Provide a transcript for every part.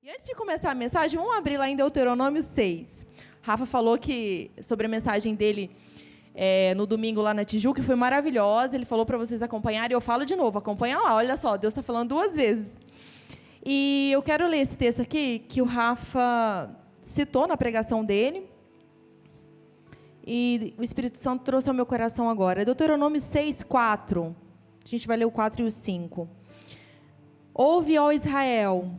E antes de começar a mensagem, vamos abrir lá em Deuteronômio 6. Rafa falou sobre a mensagem dele no domingo lá na Tijuca, que foi maravilhosa. Ele falou para vocês acompanharem, e eu falo de novo, acompanha lá, olha só, Deus está falando 2 vezes. E eu quero ler esse texto aqui, que o Rafa citou na pregação dele, e o Espírito Santo trouxe ao meu coração agora. Deuteronômio 6, 4. A gente vai ler o 4 e o 5. Ouve, ó Israel,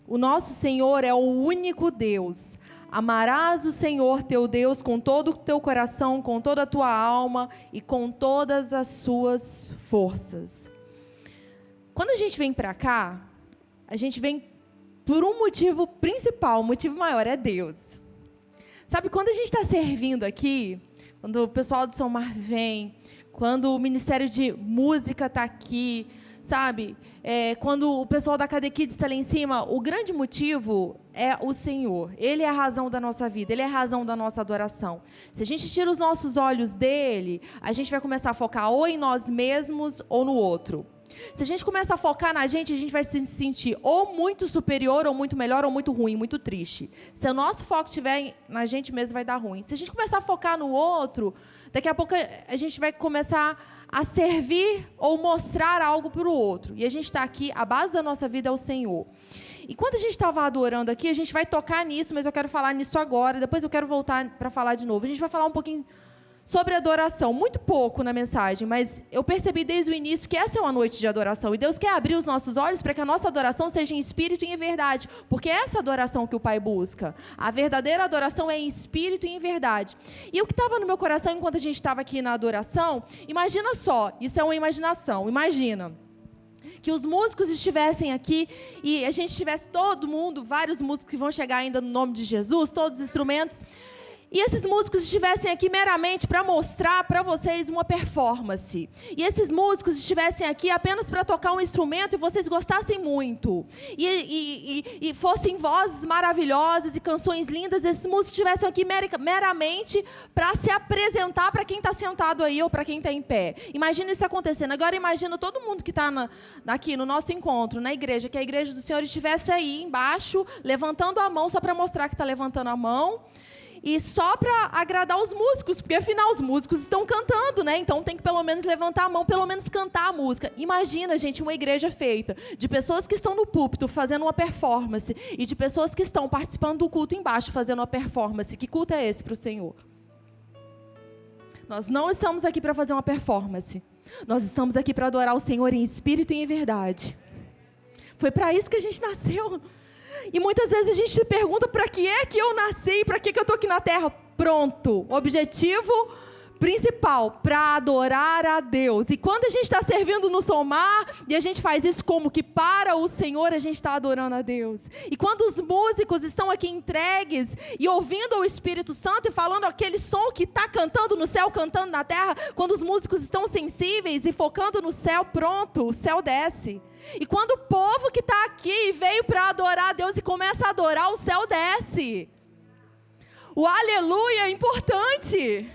o nosso Senhor é o único Deus. Amarás o Senhor teu Deus com todo o teu coração, com toda a tua alma e com todas as suas forças. Quando a gente vem para cá, a gente vem por um motivo principal, o motivo maior é Deus. Sabe, quando a gente está servindo aqui, quando o pessoal do São Mar vem, quando o Ministério de Música está aqui, sabe, quando o pessoal da Cade Kids está lá em cima, o grande motivo é o Senhor. Ele é a razão da nossa vida, Ele é a razão da nossa adoração. Se a gente tira os nossos olhos dEle, a gente vai começar a focar ou em nós mesmos ou no outro. Se a gente começa a focar na gente, a gente vai se sentir ou muito superior, ou muito melhor, ou muito ruim, muito triste. Se o nosso foco estiver na gente mesmo, vai dar ruim. Se a gente começar a focar no outro, daqui a pouco a gente vai começar a servir ou mostrar algo para o outro. E a gente está aqui, a base da nossa vida é o Senhor. E quando a gente estava adorando aqui, a gente vai tocar nisso, mas eu quero falar nisso agora, depois eu quero voltar para falar de novo. A gente vai falar um pouquinho sobre adoração, muito pouco na mensagem, mas eu percebi desde o início que essa é uma noite de adoração, e Deus quer abrir os nossos olhos para que a nossa adoração seja em espírito e em verdade, porque é essa adoração que o Pai busca. A verdadeira adoração é em espírito e em verdade. E o que estava no meu coração enquanto a gente estava aqui na adoração, imagina só, isso é uma imaginação, imagina que os músicos estivessem aqui e a gente tivesse todo mundo, vários músicos que vão chegar ainda no nome de Jesus, todos os instrumentos, e esses músicos estivessem aqui meramente para mostrar para vocês uma performance. E esses músicos estivessem aqui apenas para tocar um instrumento e vocês gostassem muito. E fossem vozes maravilhosas e canções lindas. Esses músicos estivessem aqui meramente para se apresentar para quem está sentado aí ou para quem está em pé. Imagina isso acontecendo. Agora imagina todo mundo que está aqui no nosso encontro, na igreja, que a igreja do Senhor estivesse aí embaixo, levantando a mão só para mostrar que está levantando a mão. E só para agradar os músicos, porque afinal os músicos estão cantando, né? Então tem que pelo menos levantar a mão, pelo menos cantar a música. Imagina, gente, uma igreja feita de pessoas que estão no púlpito fazendo uma performance e de pessoas que estão participando do culto embaixo fazendo uma performance. Que culto é esse para o Senhor? Nós não estamos aqui para fazer uma performance. Nós estamos aqui para adorar o Senhor em espírito e em verdade. Foi para isso que a gente nasceu. E muitas vezes a gente se pergunta para que é que eu nasci, para que eu estou aqui na terra. Pronto, objetivo principal, para adorar a Deus. E quando a gente está servindo no Somar, e a gente faz isso como que para o Senhor, a gente está adorando a Deus. E quando os músicos estão aqui entregues, e ouvindo o Espírito Santo, e falando aquele som que está cantando no céu, cantando na terra, quando os músicos estão sensíveis e focando no céu, pronto, o céu desce. E quando o povo que está aqui e veio para adorar a Deus e começa a adorar, o céu desce. O aleluia é importante.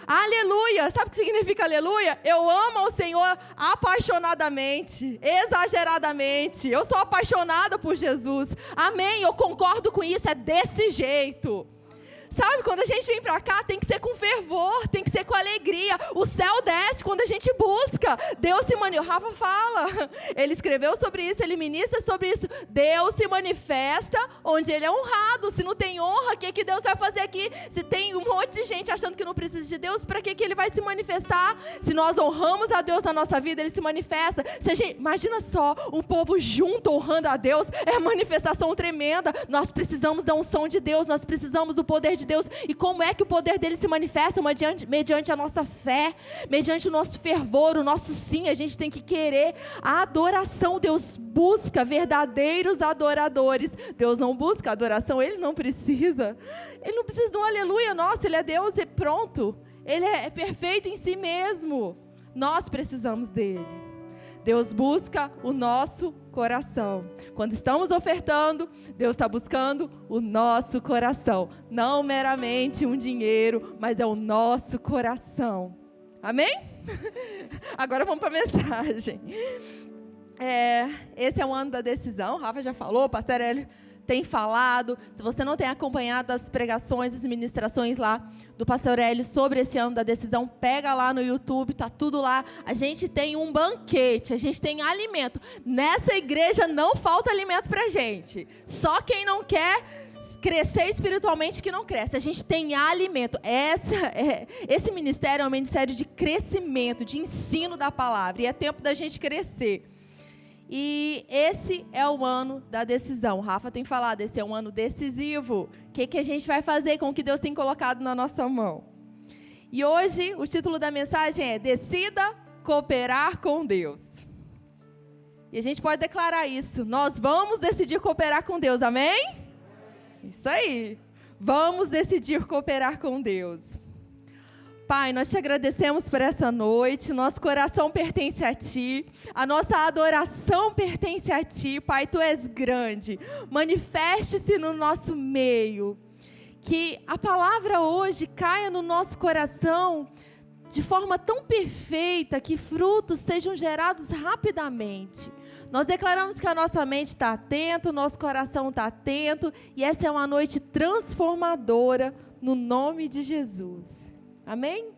Aleluia, sabe o que significa aleluia? Eu amo ao Senhor apaixonadamente, exageradamente. Eu sou apaixonada por Jesus. Amém, eu concordo com isso, é desse jeito. Sabe, quando a gente vem para cá, tem que ser com fervor, tem que ser com alegria. O céu desce quando a gente busca. Deus se manifesta. O Rafa fala, ele escreveu sobre isso, ele ministra sobre isso. Deus se manifesta onde Ele é honrado. Se não tem honra, o que Deus vai fazer aqui? Se tem um monte de gente achando que não precisa de Deus, para que Ele vai se manifestar? Se nós honramos a Deus na nossa vida, Ele se manifesta. Imagina só, um povo junto honrando a Deus, é manifestação tremenda. Nós precisamos da unção de Deus, nós precisamos do poder de Deus. E como é que o poder dele se manifesta? Mediante a nossa fé, mediante o nosso fervor, o nosso sim. A gente tem que querer a adoração. Deus busca verdadeiros adoradores. Deus não busca adoração, Ele não precisa. Ele não precisa de um aleluia nosso, Ele é Deus e pronto. Ele é perfeito em si mesmo. Nós precisamos dele. Deus busca o nosso coração. Quando estamos ofertando, Deus está buscando o nosso coração. Não meramente um dinheiro, mas é o nosso coração. Amém? Agora vamos para a mensagem. Esse é o ano da decisão. O Rafa já falou, o pastor Hélio tem falado. Se você não tem acompanhado as pregações, as ministrações lá do pastor Hélio sobre esse ano da decisão, pega lá no YouTube, tá tudo lá. A gente tem um banquete, a gente tem alimento. Nessa igreja não falta alimento pra gente. Só quem não quer crescer espiritualmente que não cresce. A gente tem alimento. Esse ministério é um ministério de crescimento, de ensino da palavra. E é tempo da gente crescer. E esse é o ano da decisão. O Rafa tem falado, esse é um ano decisivo. O que a gente vai fazer com o que Deus tem colocado na nossa mão? E hoje, o título da mensagem é Decida Cooperar com Deus. E a gente pode declarar isso. Nós vamos decidir cooperar com Deus, amém? Isso aí. Vamos decidir cooperar com Deus. Pai, nós te agradecemos por essa noite, nosso coração pertence a Ti, a nossa adoração pertence a Ti, Pai, Tu és grande, manifeste-se no nosso meio, que a palavra hoje caia no nosso coração de forma tão perfeita, que frutos sejam gerados rapidamente. Nós declaramos que a nossa mente está atenta, o nosso coração está atento, e essa é uma noite transformadora, no nome de Jesus. Amém?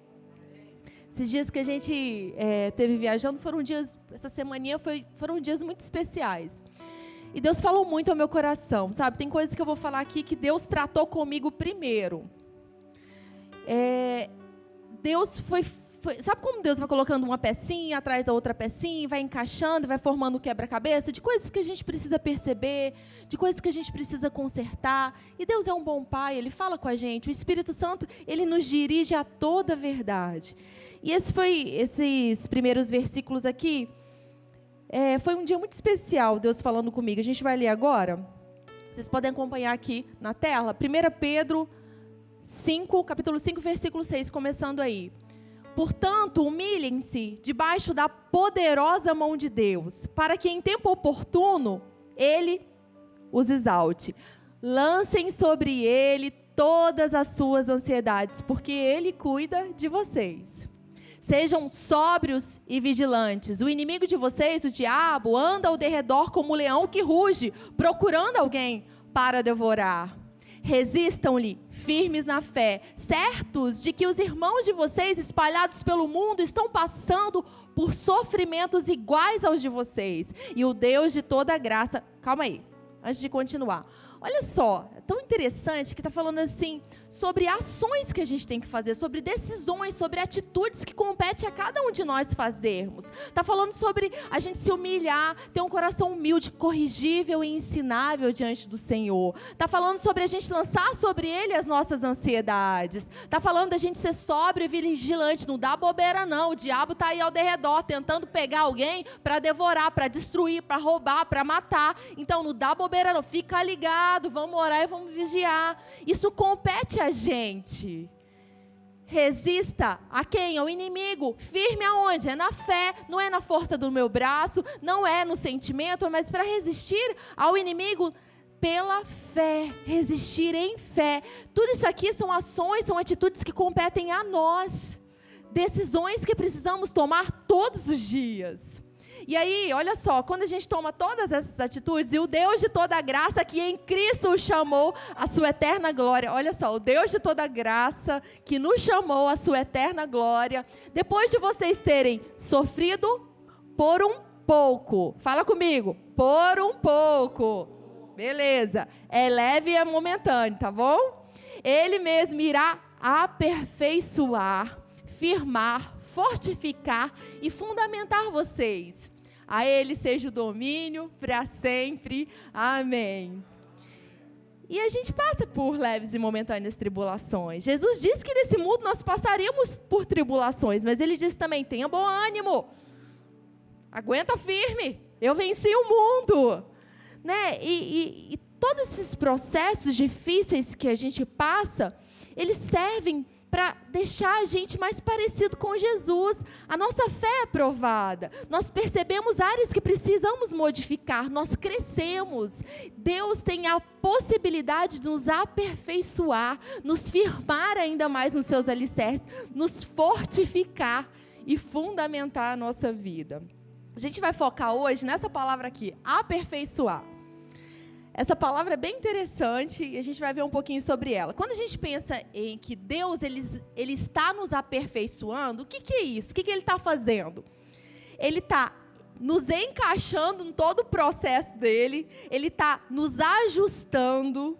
Esses dias que a gente teve viajando foram dias, essa semaninha foram dias muito especiais. E Deus falou muito ao meu coração, sabe? Tem coisas que eu vou falar aqui que Deus tratou comigo primeiro. Deus sabe como Deus vai colocando uma pecinha atrás da outra pecinha, vai encaixando, vai formando o quebra-cabeça, de coisas que a gente precisa perceber, de coisas que a gente precisa consertar. E Deus é um bom Pai, Ele fala com a gente. O Espírito Santo, Ele nos dirige a toda a verdade. E esses primeiros versículos aqui, foi um dia muito especial, Deus falando comigo. A gente vai ler agora. Vocês podem acompanhar aqui na tela. 1 Pedro 5, capítulo 5, versículo 6, começando aí. Portanto, humilhem-se debaixo da poderosa mão de Deus, para que em tempo oportuno Ele os exalte. Lancem sobre Ele todas as suas ansiedades, porque Ele cuida de vocês. Sejam sóbrios e vigilantes. O inimigo de vocês, o diabo, anda ao derredor como um leão que ruge, procurando alguém para devorar. Resistam-lhe firmes na fé, certos de que os irmãos de vocês espalhados pelo mundo estão passando por sofrimentos iguais aos de vocês. E o Deus de toda graça... Calma aí, antes de continuar. Olha só, é tão interessante que está falando assim sobre ações que a gente tem que fazer, sobre decisões, sobre atitudes que compete a cada um de nós fazermos. Está falando sobre a gente se humilhar, ter um coração humilde, corrigível e ensinável diante do Senhor. Está falando sobre a gente lançar sobre Ele as nossas ansiedades. Está falando da gente ser sóbrio e vigilante, não dá bobeira não. O diabo está aí ao derredor tentando pegar alguém para devorar, para destruir, para roubar, para matar. Então não dá bobeira não, fica ligado. Vamos orar e vamos vigiar. Isso compete a gente. Resista a quem? Ao inimigo. Firme aonde? É na fé, não é na força do meu braço, não é no sentimento, mas para resistir ao inimigo pela fé, resistir em fé. Tudo isso aqui são ações, são atitudes que competem a nós. Decisões que precisamos tomar todos os dias. E aí, olha só, quando a gente toma todas essas atitudes, e o Deus de toda graça que em Cristo o chamou à sua eterna glória, olha só, o Deus de toda graça que nos chamou à sua eterna glória, depois de vocês terem sofrido por um pouco, fala comigo, por um pouco, beleza, é leve e é momentâneo, tá bom? Ele mesmo irá aperfeiçoar, firmar, fortificar e fundamentar vocês. A Ele seja o domínio para sempre. Amém. E a gente passa por leves e momentâneas tribulações. Jesus disse que nesse mundo nós passaríamos por tribulações, mas Ele disse também, tenha bom ânimo. Aguenta firme, eu venci o mundo. Né? E todos esses processos difíceis que a gente passa, eles servem para deixar a gente mais parecido com Jesus. A nossa fé é provada. Nós percebemos áreas que precisamos modificar. Nós crescemos. Deus tem a possibilidade de nos aperfeiçoar, nos firmar ainda mais nos seus alicerces, nos fortificar e fundamentar a nossa vida. A gente vai focar hoje nessa palavra aqui, aperfeiçoar. Essa palavra é bem interessante e a gente vai ver um pouquinho sobre ela. Quando a gente pensa em que Deus ele está nos aperfeiçoando, o que é isso? O que Ele está fazendo? Ele está nos encaixando em todo o processo dele, Ele está nos ajustando,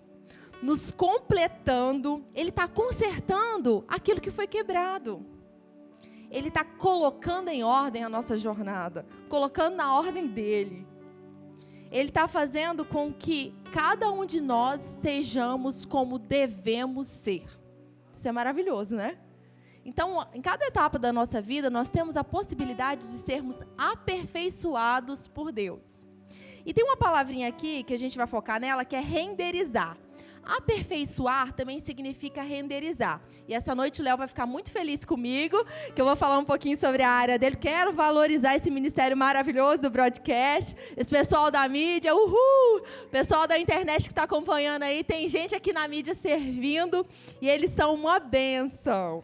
nos completando, Ele está consertando aquilo que foi quebrado. Ele está colocando em ordem a nossa jornada, colocando na ordem dele. Ele está fazendo com que cada um de nós sejamos como devemos ser. Isso é maravilhoso, né? Então, em cada etapa da nossa vida, nós temos a possibilidade de sermos aperfeiçoados por Deus. E tem uma palavrinha aqui que a gente vai focar nela, que é renderizar. Aperfeiçoar também significa renderizar. E essa noite o Léo vai ficar muito feliz comigo, que eu vou falar um pouquinho sobre a área dele. Quero valorizar esse ministério maravilhoso do broadcast, esse pessoal da mídia, uhul! Pessoal da internet que está acompanhando aí, tem gente aqui na mídia servindo e eles são uma bênção.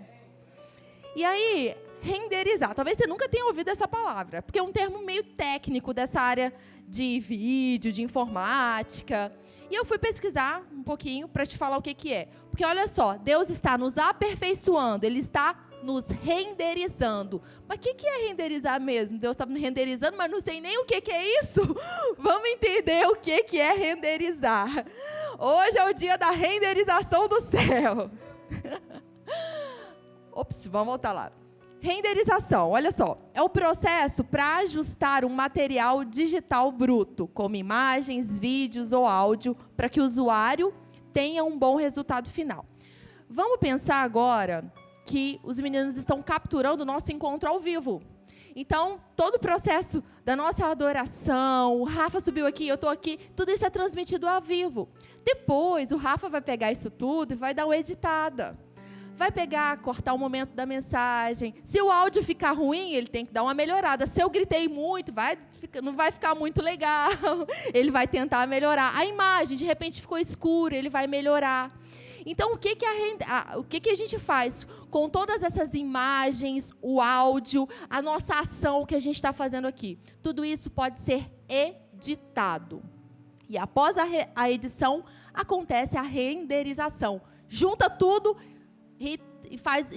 E aí, renderizar. Talvez você nunca tenha ouvido essa palavra, porque é um termo meio técnico dessa área de vídeo, de informática. E eu fui pesquisar um pouquinho para te falar o que é. Porque olha só, Deus está nos aperfeiçoando, Ele está nos renderizando. Mas o que é renderizar mesmo? Deus está me renderizando, mas não sei nem o que é isso. Vamos entender o que é renderizar. Hoje é o dia da renderização do céu. Ops, vamos voltar lá. Renderização, olha só, é o processo para ajustar um material digital bruto, como imagens, vídeos ou áudio, para que o usuário tenha um bom resultado final. Vamos pensar agora que os meninos estão capturando o nosso encontro ao vivo. Então, todo o processo da nossa adoração, o Rafa subiu aqui, eu estou aqui, tudo isso é transmitido ao vivo. Depois, o Rafa vai pegar isso tudo e vai dar uma editada. Vai pegar, cortar o momento da mensagem. Se o áudio ficar ruim, ele tem que dar uma melhorada. Se eu gritei muito, não vai ficar muito legal. Ele vai tentar melhorar. A imagem, de repente, ficou escura, ele vai melhorar. Então, o que a gente faz com todas essas imagens, o áudio, a nossa ação que a gente está fazendo aqui? Tudo isso pode ser editado. E após a edição, acontece a renderização. Junta tudo e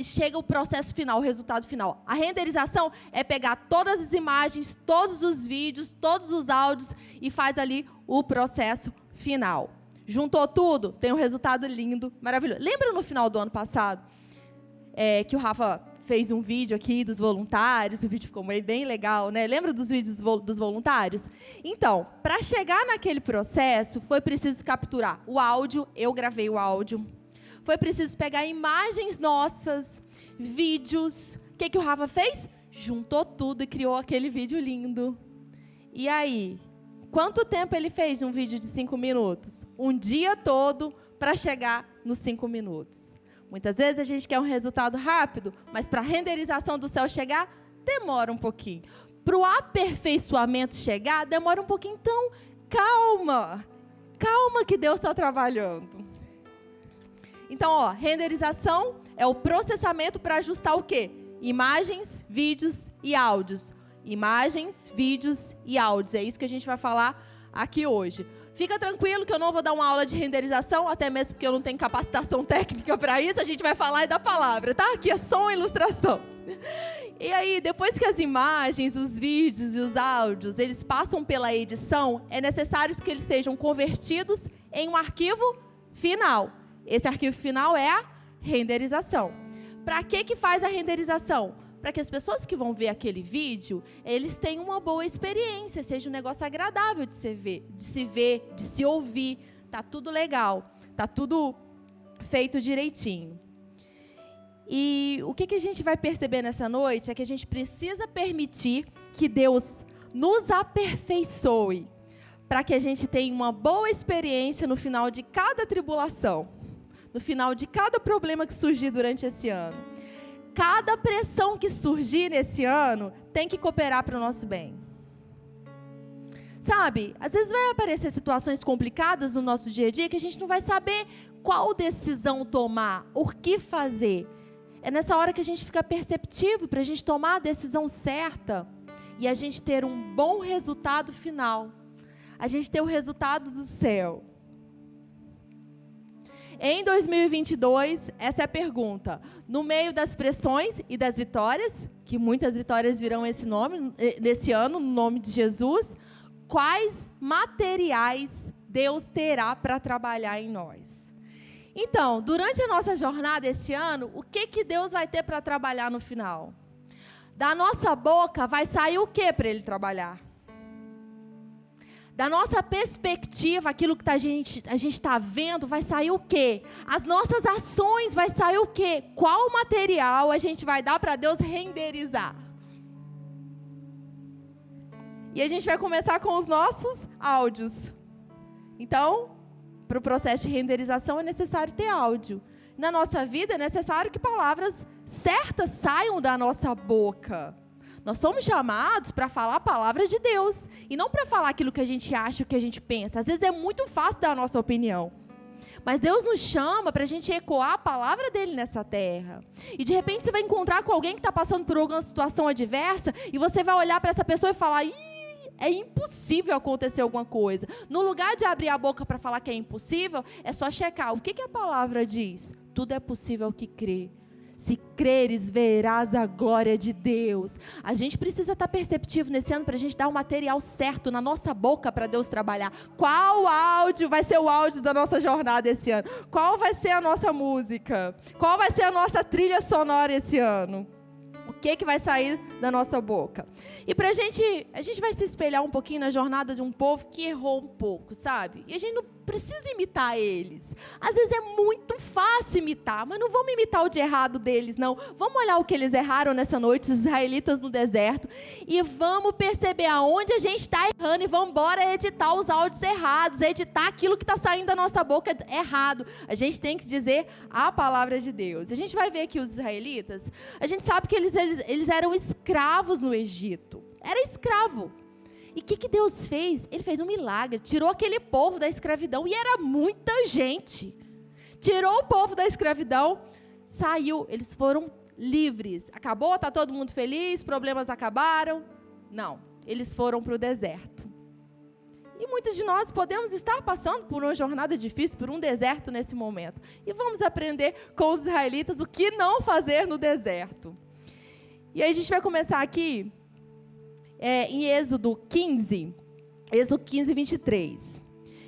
chega o processo final, o resultado final. A renderização é pegar todas as imagens, todos os vídeos, todos os áudios e faz ali o processo final. Juntou tudo, tem um resultado lindo, maravilhoso. Lembra no final do ano passado que o Rafa fez um vídeo aqui dos voluntários, o vídeo ficou bem legal, né? Lembra dos vídeos dos voluntários? Então, para chegar naquele processo, foi preciso capturar o áudio, eu gravei o áudio. Foi preciso pegar imagens nossas, vídeos. O que o Rafa fez? Juntou tudo e criou aquele vídeo lindo. E aí, quanto tempo ele fez um vídeo de 5 minutos? Um dia todo para chegar nos 5 minutos. Muitas vezes a gente quer um resultado rápido, mas para a renderização do céu chegar, demora um pouquinho. Para o aperfeiçoamento chegar, demora um pouquinho. Então, calma. Calma que Deus está trabalhando. Então, renderização é o processamento para ajustar o quê? Imagens, vídeos e áudios. Imagens, vídeos e áudios. É isso que a gente vai falar aqui hoje. Fica tranquilo que eu não vou dar uma aula de renderização, até mesmo porque eu não tenho capacitação técnica para isso. A gente vai falar da palavra, tá? Aqui é só uma ilustração. E aí, depois que as imagens, os vídeos e os áudios, eles passam pela edição, é necessário que eles sejam convertidos em um arquivo final. Esse arquivo final é a renderização. Para que faz a renderização? Para que as pessoas que vão ver aquele vídeo, eles tenham uma boa experiência, seja um negócio agradável de se ver, de se ouvir. Tá tudo legal, tá tudo feito direitinho. E o que a gente vai perceber nessa noite é que a gente precisa permitir que Deus nos aperfeiçoe, para que a gente tenha uma boa experiência no final de cada tribulação. No final de cada problema que surgir durante esse ano. Cada pressão que surgir nesse ano tem que cooperar para o nosso bem. Sabe, às vezes vai aparecer situações complicadas no nosso dia a dia que a gente não vai saber qual decisão tomar, o que fazer. É nessa hora que a gente fica perceptivo para a gente tomar a decisão certa e a gente ter um bom resultado final. a gente ter o resultado do céu. Em 2022, essa é a pergunta. No meio das pressões e das vitórias, que muitas vitórias virão nesse ano, no nome de Jesus, quais materiais Deus terá para trabalhar em nós? Então, durante a nossa jornada esse ano, o que Deus vai ter para trabalhar no final? Da nossa boca vai sair o que para Ele trabalhar? Da nossa perspectiva, aquilo que a gente está vendo, vai sair o quê? As nossas ações vai sair o quê? Qual material a gente vai dar para Deus renderizar? E a gente vai começar com os nossos áudios. Então, para o processo de renderização é necessário ter áudio. Na nossa vida é necessário que palavras certas saiam da nossa boca. Nós somos chamados para falar a palavra de Deus. E não para falar aquilo que a gente acha, o que a gente pensa. Às vezes é muito fácil dar a nossa opinião. Mas Deus nos chama para a gente ecoar a palavra dele nessa terra. E de repente você vai encontrar com alguém que está passando por alguma situação adversa. E você vai olhar para essa pessoa e falar: é impossível acontecer alguma coisa. No lugar de abrir a boca para falar que é impossível, é só checar. O que a palavra diz? Tudo é possível ao que crê. Se creres, verás a glória de Deus. A gente precisa estar perceptivo nesse ano para a gente dar o material certo na nossa boca para Deus trabalhar. Qual áudio vai ser o áudio da nossa jornada esse ano? Qual vai ser a nossa música? Qual vai ser a nossa trilha sonora esse ano? O que vai sair da nossa boca? E a gente vai se espelhar um pouquinho na jornada de um povo que errou um pouco, sabe? E a gente não precisa imitar eles. Às vezes é muito fácil imitar, mas não vamos imitar o de errado deles, não. Vamos olhar o que eles erraram nessa noite, os israelitas no deserto, e vamos perceber aonde a gente está errando e vamos embora editar os áudios errados, editar aquilo que está saindo da nossa boca errado. A gente tem que dizer a palavra de Deus. A gente vai ver aqui os israelitas, a gente sabe que eles eram escravos no Egito. Era escravo. E o que Deus fez? Ele fez um milagre, tirou aquele povo da escravidão, e era muita gente. Tirou o povo da escravidão, saiu, eles foram livres. Acabou? Está todo mundo feliz? Problemas acabaram? Não, eles foram para o deserto. E muitos de nós podemos estar passando por uma jornada difícil, por um deserto nesse momento. E vamos aprender com os israelitas o que não fazer no deserto. E aí a gente vai começar aqui em Êxodo 15, 23.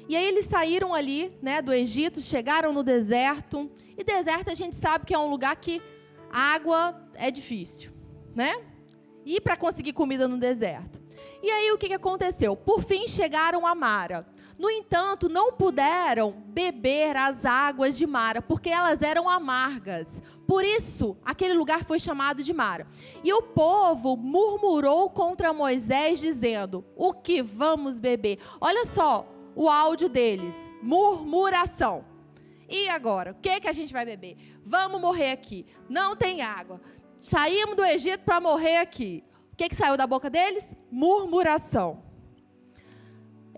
E aí eles saíram ali, né, do Egito, chegaram no deserto. E deserto a gente sabe que é um lugar que a água é difícil, né? E para conseguir comida no deserto. E aí o que aconteceu? Por fim chegaram a Mara. No entanto, não puderam beber as águas de Mara, porque elas eram amargas. Por isso, aquele lugar foi chamado de Mara. E o povo murmurou contra Moisés, dizendo: o que vamos beber? Olha só o áudio deles, murmuração. E agora, o que a gente vai beber? Vamos morrer aqui, não tem água. Saímos do Egito para morrer aqui. O que saiu da boca deles? Murmuração.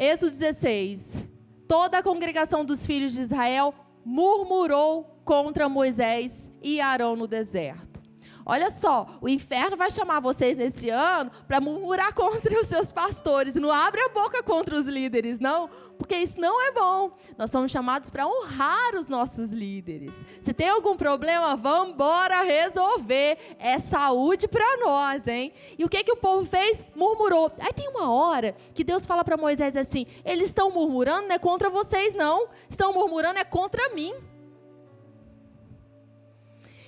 Êxodo 16, toda a congregação dos filhos de Israel murmurou contra Moisés e Arão no deserto. Olha só, o inferno vai chamar vocês nesse ano para murmurar contra os seus pastores. Não abre a boca contra os líderes, não, porque isso não é bom. Nós somos chamados para honrar os nossos líderes. Se tem algum problema, vamos embora resolver. É saúde para nós, hein? E o que o povo fez? Murmurou. Aí tem uma hora que Deus fala para Moisés assim: eles estão murmurando, não é contra vocês, não. Estão murmurando, é contra mim.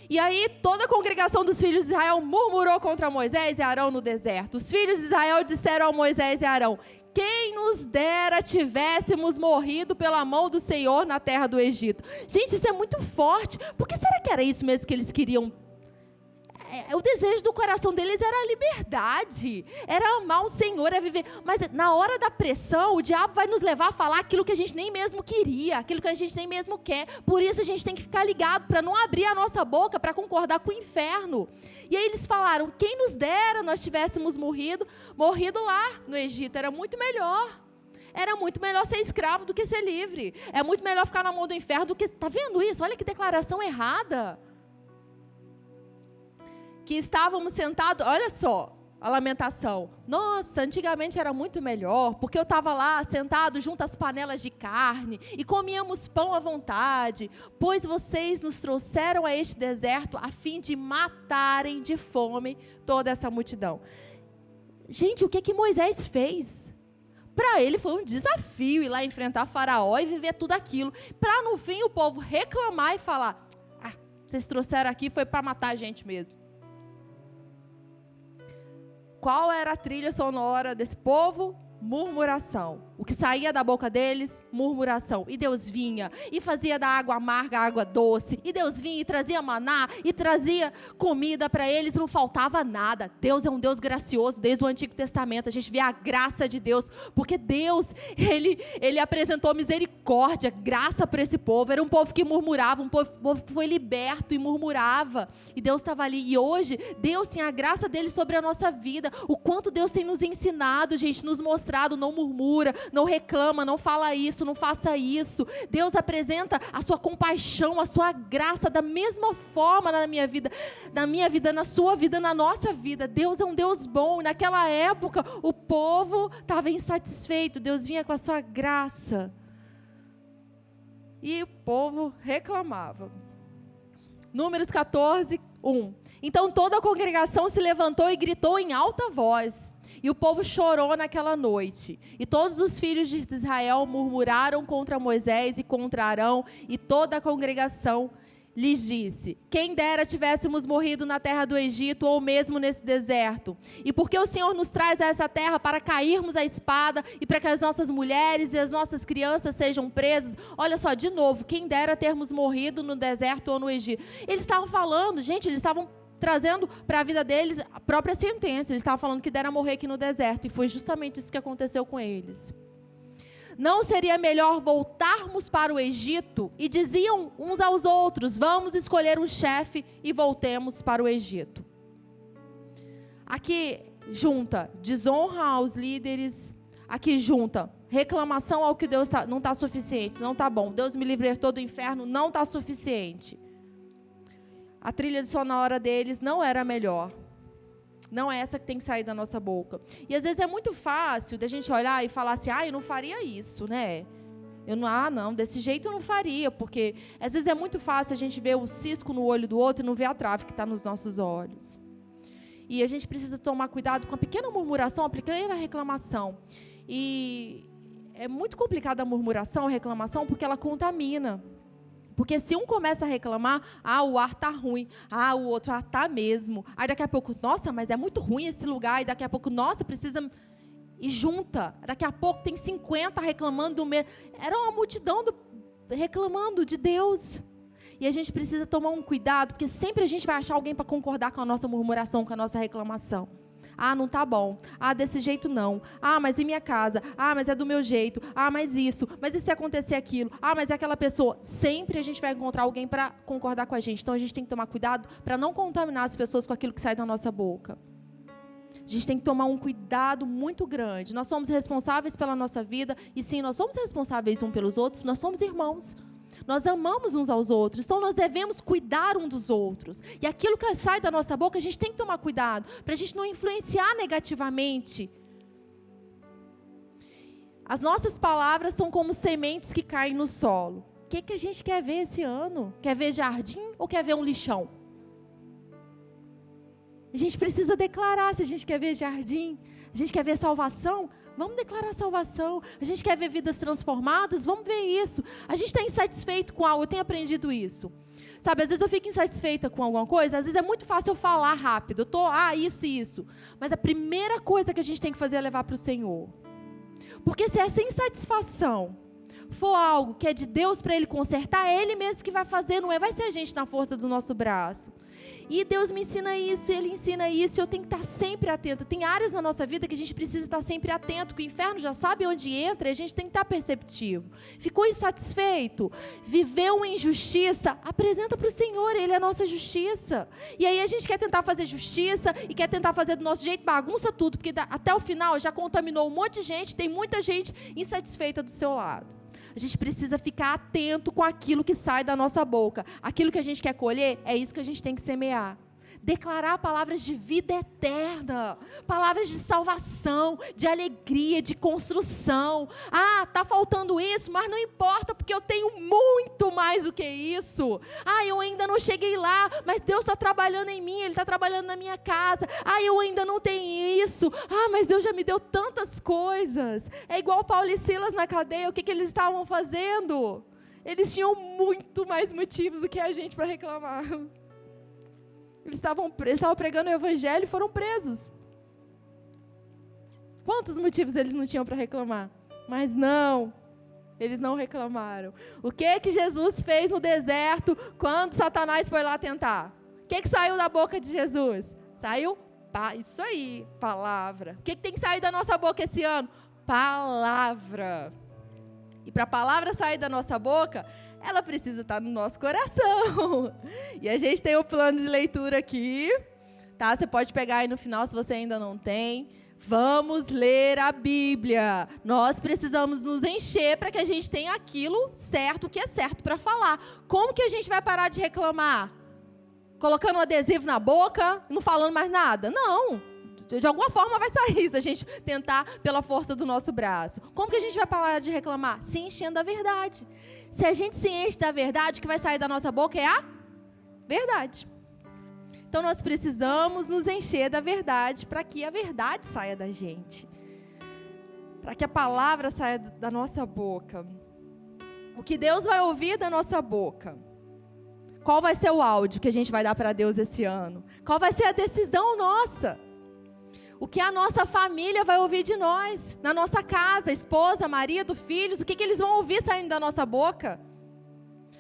E aí toda a congregação dos filhos de Israel murmurou contra Moisés e Arão no deserto. Os filhos de Israel disseram a Moisés e Arão: quem nos dera tivéssemos morrido pela mão do Senhor na terra do Egito. Gente, isso é muito forte. Por que será que era isso mesmo que eles queriam? O desejo do coração deles era a liberdade, era amar o Senhor, era viver. Mas na hora da pressão, o diabo vai nos levar a falar aquilo que a gente nem mesmo queria, aquilo que a gente nem mesmo quer. Por isso a gente tem que ficar ligado para não abrir a nossa boca para concordar com o inferno. E aí eles falaram: quem nos dera nós tivéssemos morrido lá no Egito, era muito melhor. Era muito melhor ser escravo do que ser livre. É muito melhor ficar na mão do inferno do que... Está vendo isso? Olha que declaração errada. Que estávamos sentados, olha só, A lamentação. Nossa, antigamente era muito melhor, porque eu estava lá sentado junto às panelas de carne e comíamos pão à vontade, pois vocês nos trouxeram a este deserto a fim de matarem de fome toda essa multidão. Gente, o que Moisés fez? Para ele foi um desafio ir lá enfrentar Faraó e viver tudo aquilo, para no fim o povo reclamar e falar, vocês trouxeram aqui foi para matar a gente mesmo. Qual era a trilha sonora desse povo? Murmuração. O que saía da boca deles? Murmuração. E Deus vinha e fazia da água amarga a água doce. E Deus vinha e trazia maná e trazia comida para eles. Não faltava nada. Deus é um Deus gracioso desde o Antigo Testamento. A gente vê a graça de Deus. Porque Deus, Ele apresentou misericórdia, graça para esse povo. Era um povo que murmurava, um povo que foi liberto e murmurava. E Deus estava ali. E hoje, Deus tem a graça dele sobre a nossa vida. O quanto Deus tem nos ensinado, gente, nos mostrado, não murmura, não reclama, não fala isso, não faça isso. Deus apresenta a sua compaixão, a sua graça da mesma forma na minha vida, na sua vida, na nossa vida. Deus é um Deus bom. Naquela época, o povo estava insatisfeito. Deus vinha com a sua graça. E o povo reclamava. Números 14, 1. Então toda a congregação se levantou e gritou em alta voz. E o povo chorou naquela noite. E todos os filhos de Israel murmuraram contra Moisés e contra Arão. E toda a congregação lhes disse: quem dera tivéssemos morrido na terra do Egito, ou mesmo nesse deserto. E porque o Senhor nos traz a essa terra para cairmos à espada, e para que as nossas mulheres e as nossas crianças sejam presas. Olha só, de novo, quem dera termos morrido no deserto ou no Egito. Eles estavam falando, gente, eles estavam trazendo para a vida deles a própria sentença. Eles estavam falando que dera morrer aqui no deserto. E foi justamente isso que aconteceu com eles. Não seria melhor voltarmos para o Egito? E diziam uns aos outros: vamos escolher um chefe e voltemos para o Egito. Aqui junta desonra aos líderes. Aqui junta reclamação ao que Deus não está suficiente, não está bom. Deus me libertou do inferno, não está suficiente. A trilha sonora deles não era a melhor. Não é essa que tem que sair da nossa boca. E às vezes é muito fácil da gente olhar e falar assim: eu não faria isso, né? Não, desse jeito eu não faria. Porque às vezes é muito fácil a gente ver o cisco no olho do outro e não ver a trave que está nos nossos olhos. E a gente precisa tomar cuidado com a pequena murmuração, a pequena reclamação. E é muito complicada a murmuração, a reclamação, porque ela contamina. Porque se um começa a reclamar, o ar está ruim, o outro, está mesmo. Aí daqui a pouco, nossa, mas é muito ruim esse lugar. E daqui a pouco, nossa, precisa... E junta. Daqui a pouco tem 50 reclamando do mesmo. Era uma multidão reclamando de Deus. E a gente precisa tomar um cuidado, porque sempre a gente vai achar alguém para concordar com a nossa murmuração, com a nossa reclamação. Não tá bom. Desse jeito não. Mas em minha casa. Mas é do meu jeito. Mas isso. Mas e se acontecer aquilo? Mas é aquela pessoa. Sempre a gente vai encontrar alguém para concordar com a gente. Então a gente tem que tomar cuidado para não contaminar as pessoas com aquilo que sai da nossa boca. A gente tem que tomar um cuidado muito grande. Nós somos responsáveis pela nossa vida. E sim, nós somos responsáveis uns pelos outros. Nós somos irmãos. Nós amamos uns aos outros, então nós devemos cuidar um dos outros. E aquilo que sai da nossa boca, a gente tem que tomar cuidado, para a gente não influenciar negativamente. As nossas palavras são como sementes que caem no solo. O que a gente quer ver esse ano? Quer ver jardim ou quer ver um lixão? A gente precisa declarar se a gente quer ver jardim, a gente quer ver salvação. Vamos declarar salvação. A gente quer ver vidas transformadas, vamos ver isso. A gente está insatisfeito com algo, eu tenho aprendido isso. Sabe, às vezes eu fico insatisfeita com alguma coisa, às vezes é muito fácil eu falar rápido. Eu estou, isso e isso. Mas a primeira coisa que a gente tem que fazer é levar para o Senhor. Porque se essa insatisfação for algo que é de Deus para Ele consertar, é Ele mesmo que vai fazer, não vai ser a gente na força do nosso braço. E Deus me ensina isso, Ele ensina isso, e eu tenho que estar sempre atenta. Tem áreas na nossa vida que a gente precisa estar sempre atento, que o inferno já sabe onde entra, e a gente tem que estar perceptivo. Ficou insatisfeito? Viveu uma injustiça? Apresenta para o Senhor, Ele é a nossa justiça. E aí a gente quer tentar fazer justiça, e quer tentar fazer do nosso jeito, bagunça tudo, porque até o final já contaminou um monte de gente, tem muita gente insatisfeita do seu lado. A gente precisa ficar atento com aquilo que sai da nossa boca. Aquilo que a gente quer colher, é isso que a gente tem que semear. declarar palavras de vida eterna, palavras de salvação, de alegria, de construção. Ah, está faltando isso, mas não importa, porque eu tenho muito mais do que isso. Ah, eu ainda não cheguei lá, mas Deus está trabalhando em mim, Ele está trabalhando na minha casa. Ah, eu ainda não tenho isso. Ah, mas Deus já me deu tantas coisas. É igual Paulo e Silas na cadeia, o que eles estavam fazendo? Eles tinham muito mais motivos do que a gente para reclamar. Eles estavam pregando o evangelho e foram presos. Quantos motivos eles não tinham para reclamar? Mas não, eles não reclamaram. O que Jesus fez no deserto quando Satanás foi lá tentar? O que saiu da boca de Jesus? Saiu, isso aí, palavra. O que tem que sair da nossa boca esse ano? Palavra. E para a palavra sair da nossa boca, ela precisa estar no nosso coração. E a gente tem o plano de leitura aqui, tá? Você pode pegar aí no final, se você ainda não tem. Vamos ler a Bíblia. Nós precisamos nos encher para que a gente tenha aquilo certo, o que é certo para falar. Como que a gente vai parar de reclamar? Colocando um adesivo na boca, não falando mais nada? Não. De alguma forma vai sair se a gente tentar pela força do nosso braço. Como que a gente vai parar de reclamar? Se enchendo da verdade. Se a gente se enche da verdade, o que vai sair da nossa boca é a verdade. Então nós precisamos nos encher da verdade para que a verdade saia da gente. Para que a palavra saia da nossa boca. O que Deus vai ouvir da nossa boca? Qual vai ser o áudio que a gente vai dar para Deus esse ano? Qual vai ser a decisão nossa? O que a nossa família vai ouvir de nós, na nossa casa, esposa, marido, filhos, o que eles vão ouvir saindo da nossa boca?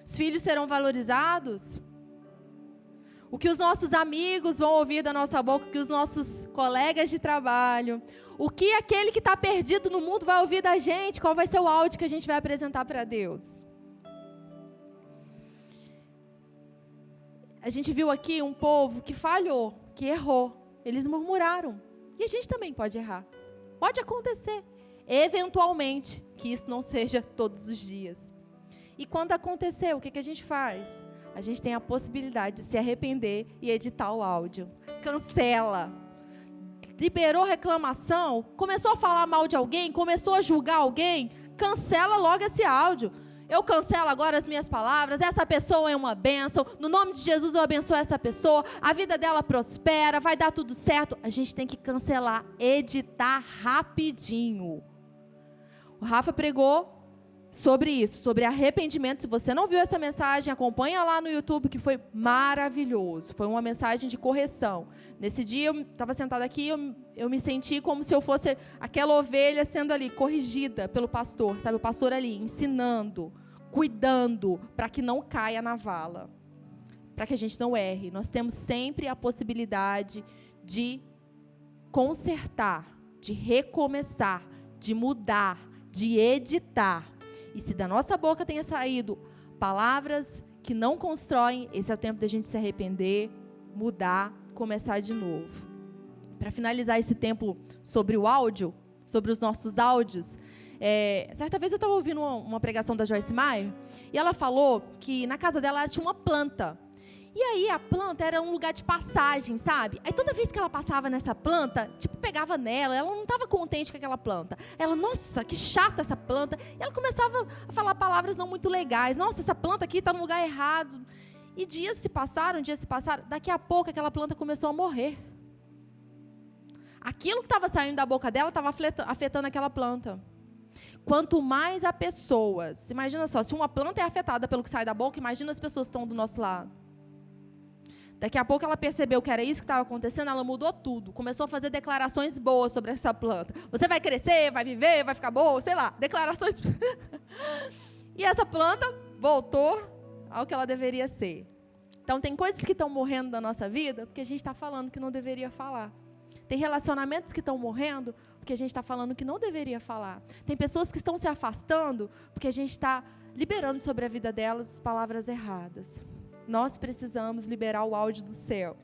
Os filhos serão valorizados? O que os nossos amigos vão ouvir da nossa boca, o que os nossos colegas de trabalho, o que aquele que está perdido no mundo vai ouvir da gente, qual vai ser o áudio que a gente vai apresentar para Deus? A gente viu aqui um povo que falhou, que errou, eles murmuraram. E a gente também pode errar. Pode acontecer. Eventualmente, que isso não seja todos os dias. E quando acontecer, o que a gente faz? A gente tem a possibilidade de se arrepender e editar o áudio. Cancela. Liberou reclamação, começou a falar mal de alguém, começou a julgar alguém, cancela logo esse áudio. Eu cancelo agora as minhas palavras, essa pessoa é uma bênção, no nome de Jesus eu abençoo essa pessoa, a vida dela prospera, vai dar tudo certo. A gente tem que cancelar, editar rapidinho. O Rafa pregou sobre isso, sobre arrependimento. Se você não viu essa mensagem, acompanha lá no YouTube, que foi maravilhoso. Foi uma mensagem de correção. Nesse dia, eu estava sentada aqui, eu me senti como se eu fosse aquela ovelha sendo ali corrigida pelo pastor, sabe? O pastor ali, ensinando, cuidando, para que não caia na vala, para que a gente não erre. Nós temos sempre a possibilidade de consertar, de recomeçar, de mudar, de editar. E se da nossa boca tenha saído palavras que não constroem, esse é o tempo da gente se arrepender, mudar, começar de novo. Para finalizar esse tempo sobre o áudio, sobre os nossos áudios, certa vez eu estava ouvindo uma pregação da Joyce Meyer, e ela falou que na casa dela tinha uma planta. E aí a planta era um lugar de passagem, sabe? Aí toda vez que ela passava nessa planta, tipo, pegava nela, ela não estava contente com aquela planta. Ela, nossa, que chata essa planta. E ela começava a falar palavras não muito legais. Nossa, essa planta aqui está no lugar errado. E dias se passaram, daqui a pouco aquela planta começou a morrer. Aquilo que estava saindo da boca dela estava afetando aquela planta. Quanto mais a pessoas, imagina só, se uma planta é afetada pelo que sai da boca, imagina as pessoas que estão do nosso lado. Daqui a pouco ela percebeu que era isso que estava acontecendo, ela mudou tudo. Começou a fazer declarações boas sobre essa planta. Você vai crescer, vai viver, vai ficar boa, sei lá, declarações. E essa planta voltou ao que ela deveria ser. Então, tem coisas que estão morrendo da nossa vida porque a gente está falando que não deveria falar. Tem relacionamentos que estão morrendo porque a gente está falando que não deveria falar. Tem pessoas que estão se afastando porque a gente está liberando sobre a vida delas palavras erradas. Nós precisamos liberar o áudio do céu.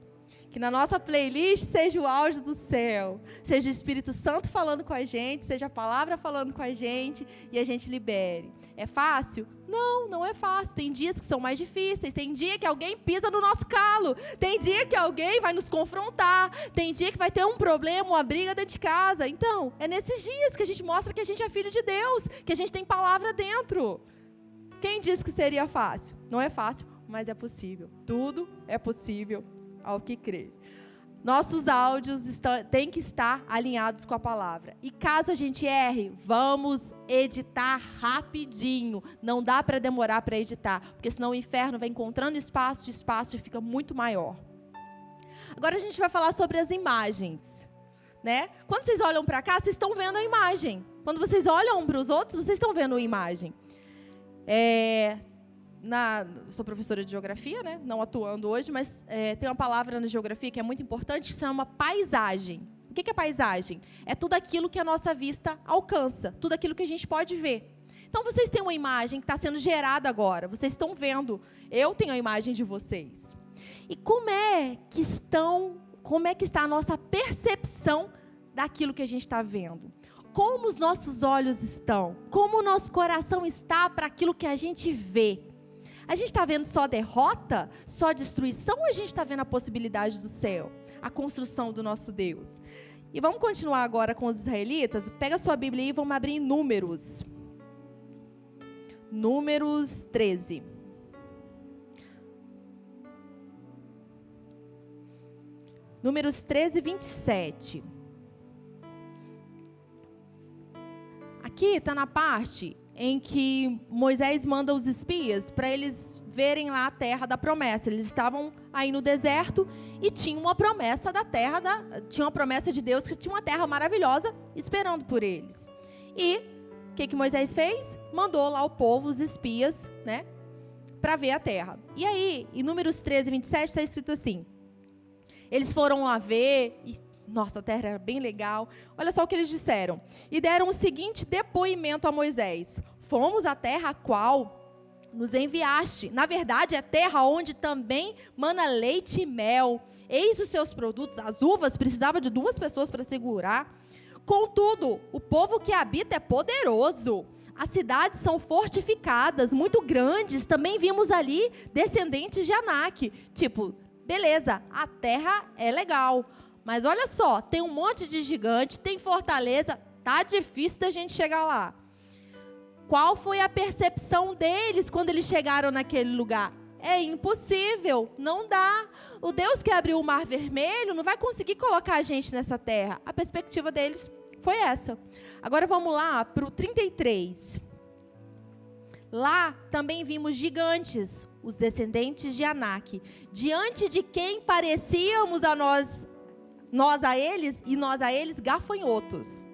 Que na nossa playlist seja o áudio do céu, seja o Espírito Santo falando com a gente, seja a palavra falando com a gente e a gente libere. É fácil? Não, não é fácil. Tem dias que são mais difíceis, tem dia que alguém pisa no nosso calo, tem dia que alguém vai nos confrontar, tem dia que vai ter um problema, uma briga dentro de casa. Então, é nesses dias que a gente mostra que a gente é filho de Deus, que a gente tem palavra dentro. Quem disse que seria fácil? Não é fácil, mas é possível. Tudo é possível ao que crê. Nossos áudios têm que estar alinhados com a palavra. E caso a gente erre, vamos editar rapidinho. Não dá para demorar para editar, porque senão o inferno vai encontrando espaço e fica muito maior. Agora a gente vai falar sobre as imagens, né? Quando vocês olham para cá, vocês estão vendo a imagem. Quando vocês olham para os outros, vocês estão vendo a imagem. Sou professora de geografia, né? Não atuando hoje, mas tem uma palavra na geografia que é muito importante, que se chama paisagem. O que é paisagem? É tudo aquilo que a nossa vista alcança, tudo aquilo que a gente pode ver. Então, vocês têm uma imagem que está sendo gerada agora, vocês estão vendo, eu tenho a imagem de vocês. E como é que está a nossa percepção daquilo que a gente está vendo? Como os nossos olhos estão? Como o nosso coração está para aquilo que a gente vê? A gente está vendo só derrota, só destruição, ou a gente está vendo a possibilidade do céu, a construção do nosso Deus? E vamos continuar agora com os israelitas. Pega a sua Bíblia aí e vamos abrir em Números. Números 13. Números 13, 27. Aqui está na parte em que Moisés manda os espias para eles verem lá a terra da promessa. Eles estavam aí no deserto e tinha uma promessa da terra, tinha uma promessa de Deus que tinha uma terra maravilhosa esperando por eles. E o que Moisés fez? Mandou lá o povo, os espias, né, para ver a terra. E aí, em Números 13, 27, está escrito assim: eles foram lá ver e nossa, a terra era bem legal. Olha só o que eles disseram. E deram o seguinte depoimento a Moisés: fomos à terra a qual nos enviaste. Na verdade, é terra onde também mana leite e mel. Eis os seus produtos. As uvas precisava de 2 pessoas para segurar. Contudo, o povo que habita é poderoso. As cidades são fortificadas, muito grandes. Também vimos ali descendentes de Anak. Tipo, beleza, a terra é legal. Mas olha só, tem um monte de gigante, tem fortaleza, tá difícil da gente chegar lá. Qual foi a percepção deles quando eles chegaram naquele lugar? É impossível, não dá. O Deus que abriu o Mar Vermelho não vai conseguir colocar a gente nessa terra. A perspectiva deles foi essa. Agora vamos lá para o 33. Lá também vimos gigantes, os descendentes de Anak, diante de quem parecíamos a nós a eles e nós a eles gafanhotos.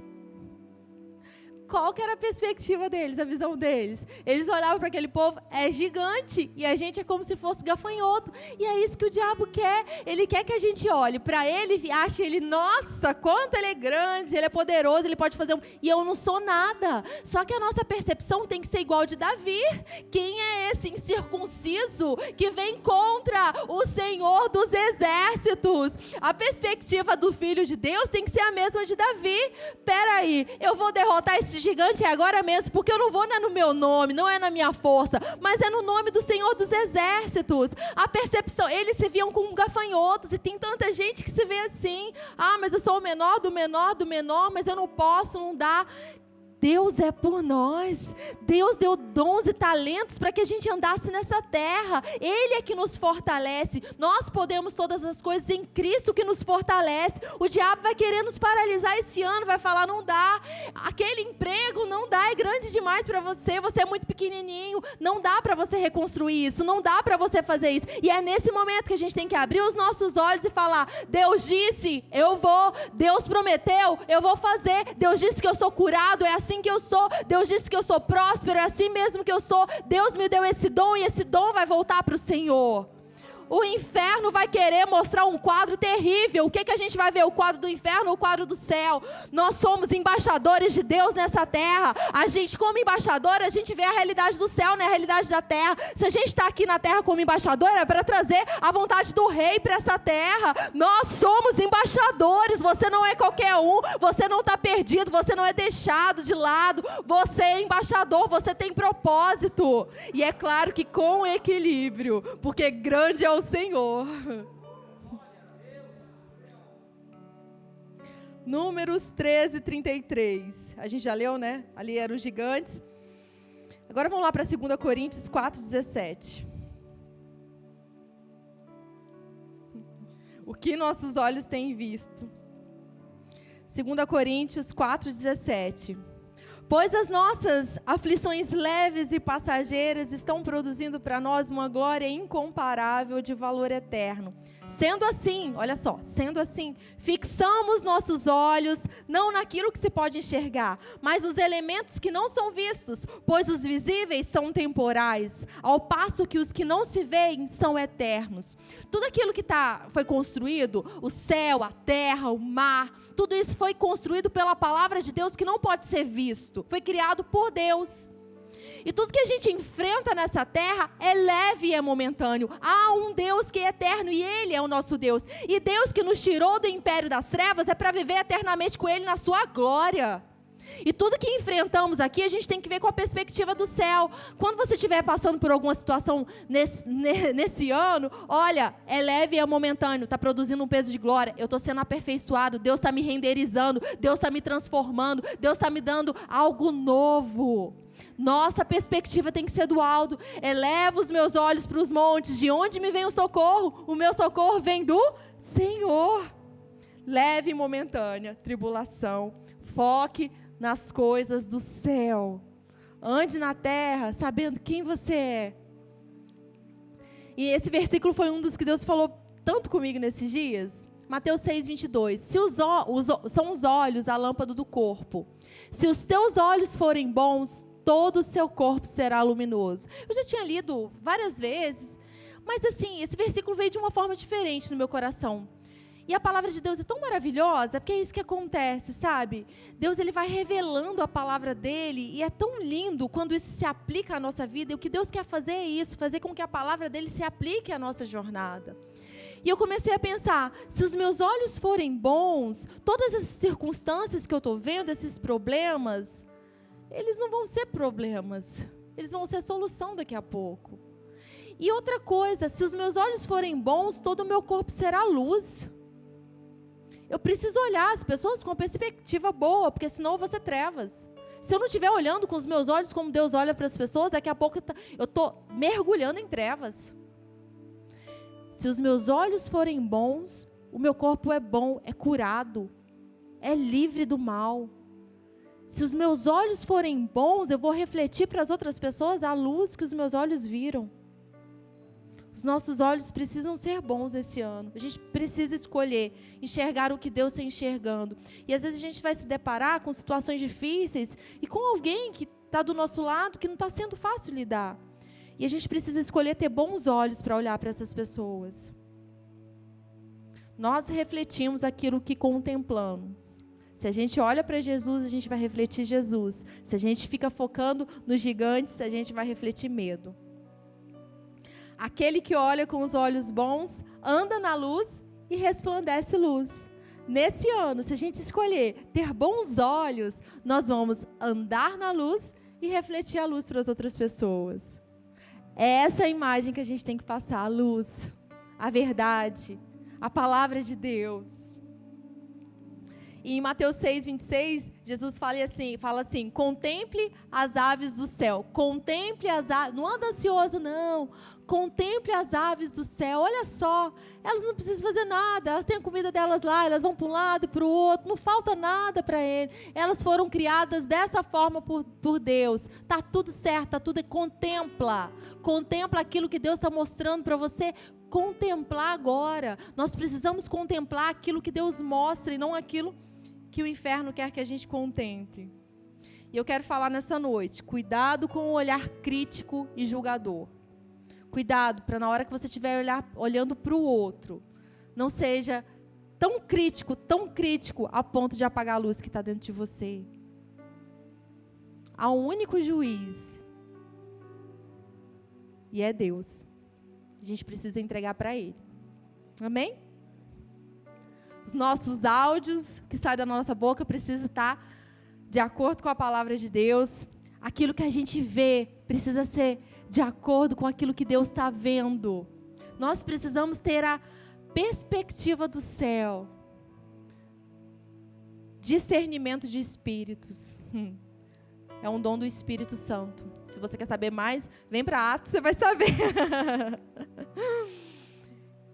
Qual que era a perspectiva deles, a visão deles? Eles olhavam para aquele povo, é gigante, e a gente é como se fosse gafanhoto. E é isso que o diabo quer. Ele quer que a gente olhe para ele e ache ele, nossa, quanto ele é grande, ele é poderoso, ele pode fazer e eu não sou nada. Só que a nossa percepção tem que ser igual de Davi. Quem é esse incircunciso que vem contra o Senhor dos exércitos? A perspectiva do Filho de Deus tem que ser a mesma de Davi. Peraí, eu vou derrotar esse gigante agora mesmo, porque eu não vou, não é no meu nome, não é na minha força, mas é no nome do Senhor dos exércitos. A percepção, eles se viam como gafanhotos, e tem tanta gente que se vê assim, mas eu sou o menor do menor do menor, mas eu não posso, não dá. Deus é por nós. Deus deu dons e talentos para que a gente andasse nessa terra. Ele é que nos fortalece. Nós podemos todas as coisas em Cristo que nos fortalece. O diabo vai querer nos paralisar esse ano, vai falar, não dá. Aquele emprego não dá, é grande demais para você. Você é muito pequenininho. Não dá para você reconstruir isso. Não dá para você fazer isso. E é nesse momento que a gente tem que abrir os nossos olhos e falar, Deus disse, eu vou. Deus prometeu, eu vou fazer. Deus disse que eu sou curado, é assim que eu sou. Deus disse que eu sou próspero, é assim mesmo que eu sou. Deus me deu esse dom e esse dom vai voltar para o Senhor. o inferno vai querer mostrar um quadro terrível. O que a gente vai ver? O quadro do inferno ou o quadro do céu? Nós somos embaixadores de Deus nessa terra. A gente, como embaixador, a gente vê a realidade do céu, né? A realidade da terra. Se a gente está aqui na terra como embaixador, é para trazer a vontade do rei para essa terra. Nós somos embaixadores. Você não é qualquer um. Você não está perdido. Você não é deixado de lado. Você é embaixador. Você tem propósito. E é claro que com equilíbrio, porque grande é o Senhor. Números 13, 33. A gente já leu, né? Ali eram os gigantes. Agora vamos lá para 2 Coríntios 4, 17. O que nossos olhos têm visto. 2 Coríntios 4, 17. Pois as nossas aflições leves e passageiras estão produzindo para nós uma glória incomparável de valor eterno. Sendo assim, olha só, sendo assim, fixamos nossos olhos não naquilo que se pode enxergar, mas os elementos que não são vistos, pois os visíveis são temporais, ao passo que os que não se veem são eternos. Tudo aquilo que foi construído, o céu, a terra, o mar, tudo isso foi construído pela palavra de Deus que não pode ser visto, foi criado por Deus. E tudo que a gente enfrenta nessa terra é leve e é momentâneo. Há um Deus que é eterno e Ele é o nosso Deus. E Deus que nos tirou do império das trevas é para viver eternamente com Ele na sua glória. E tudo que enfrentamos aqui, a gente tem que ver com a perspectiva do céu. Quando você estiver passando por alguma situação nesse ano, olha, é leve e é momentâneo, está produzindo um peso de glória. Eu estou sendo aperfeiçoado, Deus está me renderizando, Deus está me transformando, Deus está me dando algo novo. Nossa perspectiva tem que ser do alto. Eleva os meus olhos para os montes. De onde me vem o socorro? O meu socorro vem do Senhor. Leve e momentânea tribulação. Foque nas coisas do céu. Ande na terra sabendo quem você é. E esse versículo foi um dos que Deus falou tanto comigo nesses dias. Mateus 6, 22. São os olhos a lâmpada do corpo. Se os teus olhos forem bons, todo o seu corpo será luminoso. Eu já tinha lido várias vezes, mas assim, esse versículo veio de uma forma diferente no meu coração. E a palavra de Deus é tão maravilhosa, porque é isso que acontece, sabe? Deus, ele vai revelando a palavra dele, e é tão lindo quando isso se aplica à nossa vida, e o que Deus quer fazer é isso, fazer com que a palavra dele se aplique à nossa jornada. E eu comecei a pensar, se os meus olhos forem bons, todas essas circunstâncias que eu estou vendo, esses problemas, eles não vão ser problemas, eles vão ser solução daqui a pouco. E outra coisa, se os meus olhos forem bons, todo o meu corpo será luz. Eu preciso olhar as pessoas com perspectiva boa, porque senão eu vou ser trevas. Se eu não estiver olhando com os meus olhos como Deus olha para as pessoas, daqui a pouco eu estou mergulhando em trevas. Se os meus olhos forem bons, o meu corpo é bom, é curado, é livre do mal. Se os meus olhos forem bons, eu vou refletir para as outras pessoas a luz que os meus olhos viram. Os nossos olhos precisam ser bons esse ano. A gente precisa escolher, enxergar o que Deus está enxergando. E às vezes a gente vai se deparar com situações difíceis e com alguém que está do nosso lado que não está sendo fácil lidar. E a gente precisa escolher ter bons olhos para olhar para essas pessoas. Nós refletimos aquilo que contemplamos. Se a gente olha para Jesus, a gente vai refletir Jesus. Se a gente fica focando nos gigantes, a gente vai refletir medo. Aquele que olha com os olhos bons, anda na luz e resplandece luz. Nesse ano, se a gente escolher ter bons olhos, nós vamos andar na luz e refletir a luz para as outras pessoas. É essa a imagem que a gente tem que passar, a luz, a verdade, a palavra de Deus. E em Mateus 6, 26, Jesus fala assim, contemple as aves do céu, contemple as aves, não anda ansioso não, contemple as aves do céu, olha só, elas não precisam fazer nada, elas têm a comida delas lá, elas vão para um lado e para o outro, não falta nada para ele, elas foram criadas dessa forma por Deus, está tudo certo, está tudo, contempla aquilo que Deus está mostrando para você, contemplar agora, nós precisamos contemplar aquilo que Deus mostra e não aquilo que o inferno quer que a gente contemple. E eu quero falar nessa noite, cuidado com o olhar crítico e julgador. Cuidado, para na hora que você estiver olhando para o outro, não seja tão crítico, a ponto de apagar a luz que está dentro de você. Há um único juiz. E é Deus. A gente precisa entregar para Ele. Amém? Os nossos áudios que saem da nossa boca precisam estar de acordo com a palavra de Deus. Aquilo que a gente vê precisa ser de acordo com aquilo que Deus está vendo. Nós precisamos ter a perspectiva do céu. Discernimento de espíritos. É um dom do Espírito Santo. Se você quer saber mais, vem para Atos, você vai saber.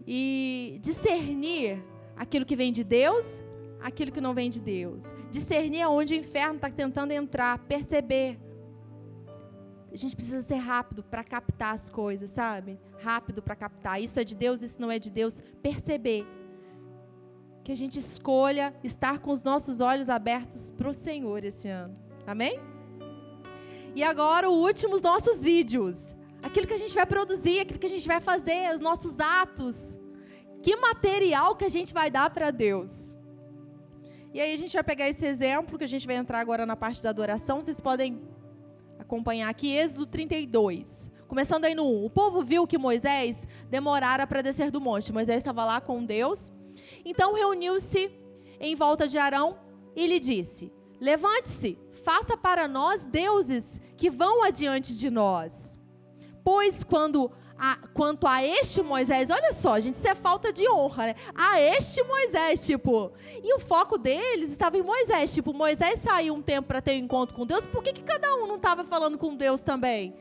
E discernir aquilo que vem de Deus, aquilo que não vem de Deus. Discernir aonde o inferno está tentando entrar, perceber. A gente precisa ser rápido para captar as coisas, sabe? Rápido para captar. Isso é de Deus, isso não é de Deus. Perceber. Que a gente escolha estar com os nossos olhos abertos para o Senhor esse ano. Amém? E agora o último, os nossos vídeos. Aquilo que a gente vai produzir, aquilo que a gente vai fazer, os nossos atos. Que material que a gente vai dar para Deus? E aí a gente vai pegar esse exemplo, que a gente vai entrar agora na parte da adoração. Vocês podem acompanhar aqui, Êxodo 32. Começando aí no 1. O povo viu que Moisés demorara para descer do monte. Moisés estava lá com Deus. Então reuniu-se em volta de Arão e lhe disse: levante-se, faça para nós deuses que vão adiante de nós. Pois quanto a este Moisés, olha só, gente, isso é falta de honra, né? A este Moisés, tipo, e o foco deles estava em Moisés, tipo, Moisés saiu um tempo para ter um encontro com Deus, por que cada um não estava falando com Deus também?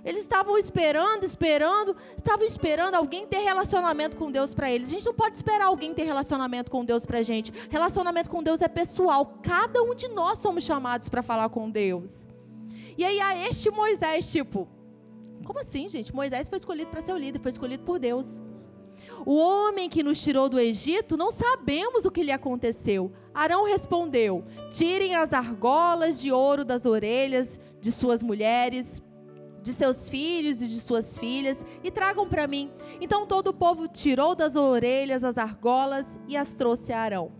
Eles estavam esperando alguém ter relacionamento com Deus para eles. A gente não pode esperar alguém ter relacionamento com Deus para a gente. Relacionamento com Deus é pessoal, cada um de nós somos chamados para falar com Deus. E aí a este Moisés, tipo, como assim, gente? Moisés foi escolhido para ser o líder, foi escolhido por Deus. O homem que nos tirou do Egito, não sabemos o que lhe aconteceu. Arão respondeu: tirem as argolas de ouro das orelhas de suas mulheres, de seus filhos e de suas filhas, e tragam para mim. Então todo o povo tirou das orelhas as argolas e as trouxe a Arão.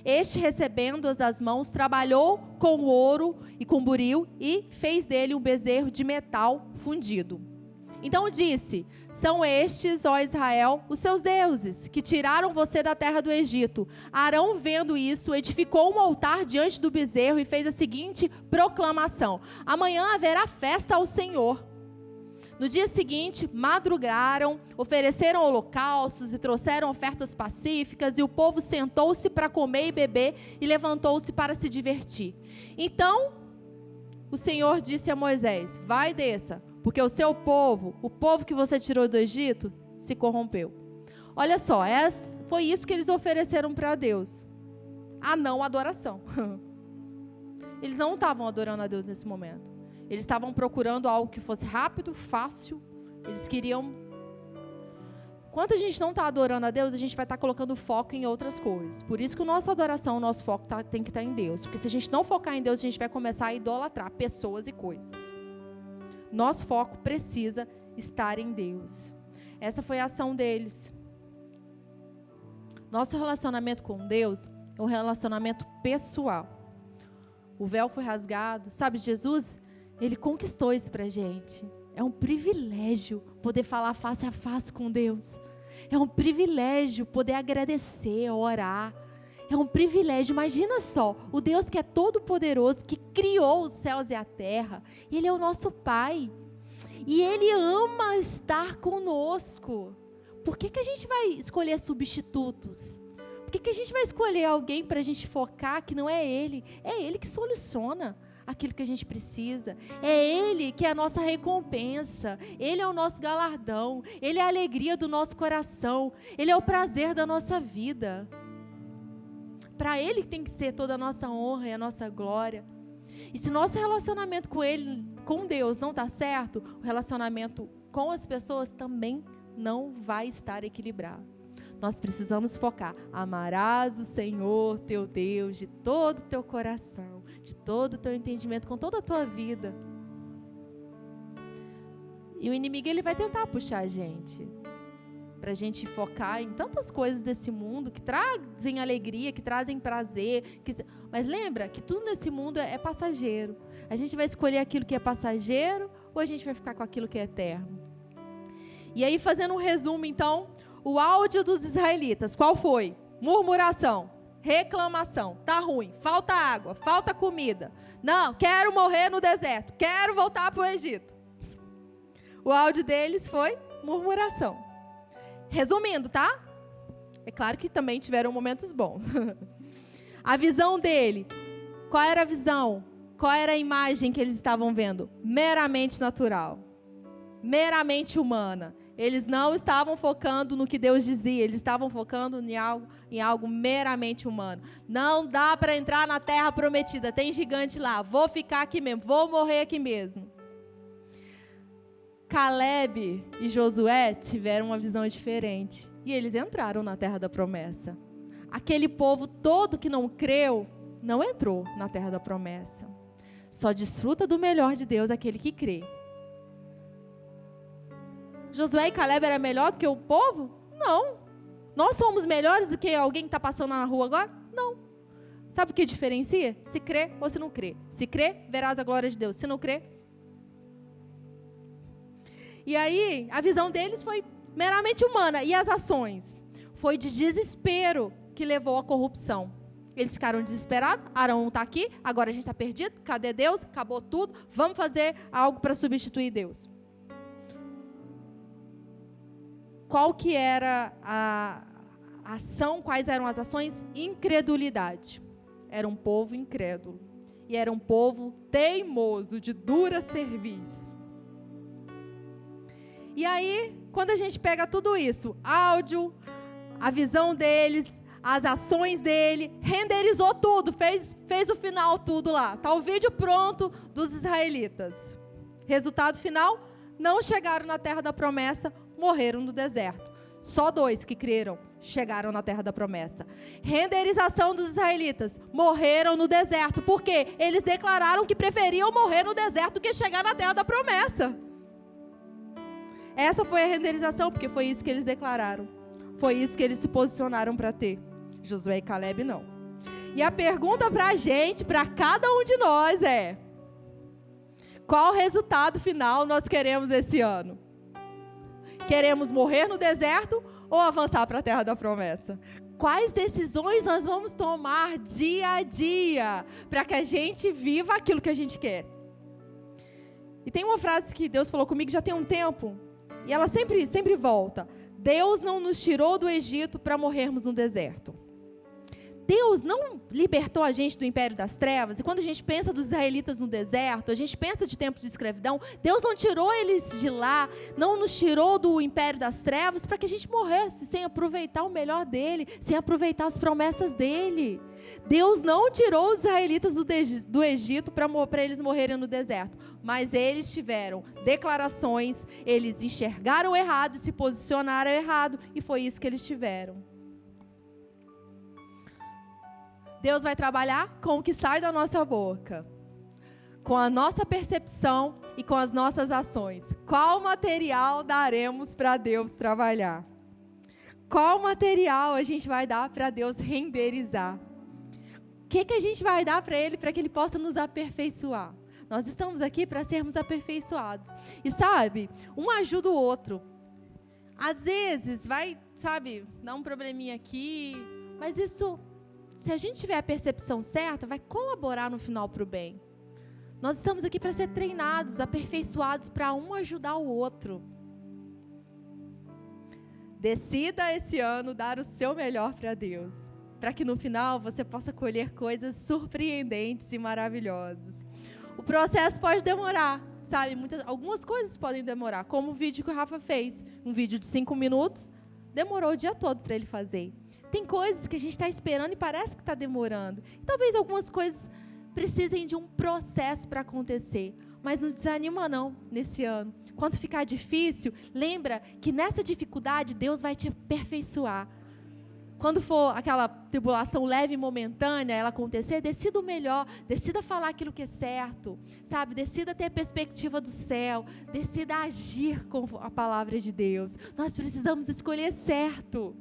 Este, recebendo-as das mãos, trabalhou com o ouro e com o buril e fez dele um bezerro de metal fundido. Então disse: são estes, ó Israel, os seus deuses, que tiraram você da terra do Egito. Arão, vendo isso, edificou um altar diante do bezerro e fez a seguinte proclamação: amanhã haverá festa ao Senhor. No dia seguinte, madrugaram, ofereceram holocaustos e trouxeram ofertas pacíficas, e o povo sentou-se para comer e beber e levantou-se para se divertir. Então, o Senhor disse a Moisés: vai e desça, porque o seu povo, o povo que você tirou do Egito, se corrompeu. Olha só, foi isso que eles ofereceram para Deus. A não adoração. Eles não estavam adorando a Deus nesse momento. Eles estavam procurando algo que fosse rápido, fácil. Eles queriam... Quando a gente não está adorando a Deus, a gente vai estar colocando foco em outras coisas. Por isso que a nossa adoração, o nosso foco tem que estar em Deus. Porque se a gente não focar em Deus, a gente vai começar a idolatrar pessoas e coisas. Nosso foco precisa estar em Deus. Essa foi a ação deles. Nosso relacionamento com Deus é um relacionamento pessoal. O véu foi rasgado. Sabe, Jesus... Ele conquistou isso para a gente. É um privilégio poder falar face a face com Deus. É um privilégio poder agradecer, orar. É um privilégio. Imagina só, o Deus que é todo poderoso, que criou os céus e a terra. Ele é o nosso Pai. E Ele ama estar conosco. Por que a gente vai escolher substitutos? Por que a gente vai escolher alguém para a gente focar que não é Ele? É Ele que soluciona aquilo que a gente precisa. É Ele que é a nossa recompensa. Ele é o nosso galardão. Ele é a alegria do nosso coração. Ele é o prazer da nossa vida. Para Ele tem que ser toda a nossa honra e a nossa glória. E se nosso relacionamento com Ele, com Deus, não está certo, o relacionamento com as pessoas também não vai estar equilibrado. Nós precisamos focar. Amarás o Senhor teu Deus de todo o teu coração, de todo o teu entendimento, com toda a tua vida. E o inimigo, ele vai tentar puxar a gente, para a gente focar em tantas coisas desse mundo que trazem alegria, que trazem prazer. Mas lembra que tudo nesse mundo é passageiro. A gente vai escolher aquilo que é passageiro ou a gente vai ficar com aquilo que é eterno? E aí, fazendo um resumo, então, o áudio dos israelitas, qual foi? Murmuração, reclamação, tá ruim, falta água, falta comida. Não, quero morrer no deserto, quero voltar para o Egito. O áudio deles foi murmuração. Resumindo, tá? É claro que também tiveram momentos bons. A visão dele, qual era a visão? Qual era a imagem que eles estavam vendo? Meramente natural, meramente humana. Eles não estavam focando no que Deus dizia, eles estavam focando em algo meramente humano. Não dá para entrar na terra prometida, tem gigante lá, vou ficar aqui mesmo, vou morrer aqui mesmo. Caleb e Josué tiveram uma visão diferente. E eles entraram na terra da promessa. Aquele povo todo que não creu, não entrou na terra da promessa. Só desfruta do melhor de Deus aquele que crê. Josué e Caleb era melhor do que o povo? Não. Nós somos melhores do que alguém que está passando na rua agora? Não. Sabe o que diferencia? Se crê ou se não crê. Se crê, verás a glória de Deus. Se não crê... E aí, a visão deles foi meramente humana. E as ações? Foi de desespero que levou à corrupção. Eles ficaram desesperados. Arão não está aqui, agora a gente está perdido. Cadê Deus? Acabou tudo. Vamos fazer algo para substituir Deus. Qual que era a ação? Quais eram as ações? Incredulidade. Era um povo incrédulo. E era um povo teimoso, de dura cerviz. E aí, quando a gente pega tudo isso, áudio, a visão deles, as ações dele, renderizou tudo, fez o final tudo lá. Está o vídeo pronto dos israelitas. Resultado final, não chegaram na terra da promessa, morreram no deserto. Só 2 que creram chegaram na terra da promessa. Renderização dos israelitas, morreram no deserto. Por quê? Eles declararam que preferiam morrer no deserto do que chegar na terra da promessa. Essa foi a renderização, porque foi isso que eles declararam. Foi isso que eles se posicionaram para ter. Josué e Caleb não. E a pergunta para a gente, para cada um de nós é: qual resultado final nós queremos esse ano? Queremos morrer no deserto ou avançar para a terra da promessa? Quais decisões nós vamos tomar dia a dia para que a gente viva aquilo que a gente quer? E tem uma frase que Deus falou comigo já tem um tempo, e ela sempre volta. Deus não nos tirou do Egito para morrermos no deserto. Deus não libertou a gente do império das trevas. E quando a gente pensa dos israelitas no deserto, a gente pensa de tempo de escravidão. Deus não tirou eles de lá, não nos tirou do império das trevas para que a gente morresse sem aproveitar o melhor dele, sem aproveitar as promessas dele. Deus não tirou os israelitas do Egito para eles morrerem no deserto. Mas eles tiveram declarações, eles enxergaram errado, se posicionaram errado, e foi isso que eles tiveram. Deus vai trabalhar com o que sai da nossa boca, com a nossa percepção e com as nossas ações. Qual material daremos para Deus trabalhar? Qual material a gente vai dar para Deus renderizar? O que a gente vai dar para Ele para que Ele possa nos aperfeiçoar? Nós estamos aqui para sermos aperfeiçoados. E sabe, um ajuda o outro. Às vezes vai, sabe, dar um probleminha aqui, mas isso, se a gente tiver a percepção certa, vai colaborar no final para o bem. Nós estamos aqui para ser treinados, aperfeiçoados, para um ajudar o outro. Decida esse ano dar o seu melhor para Deus, para que no final você possa colher coisas surpreendentes e maravilhosas. O processo pode demorar, sabe? Algumas coisas podem demorar, como o vídeo que o Rafa fez. Um vídeo de 5 minutos, demorou o dia todo para ele fazer. Tem coisas que a gente está esperando e parece que está demorando. Talvez algumas coisas precisem de um processo para acontecer. Mas não desanima não, nesse ano. Quando ficar difícil, lembra que nessa dificuldade Deus vai te aperfeiçoar. Quando for aquela tribulação leve e momentânea, ela acontecer, decida o melhor, decida falar aquilo que é certo, sabe? Decida ter a perspectiva do céu, decida agir com a palavra de Deus. Nós precisamos escolher certo.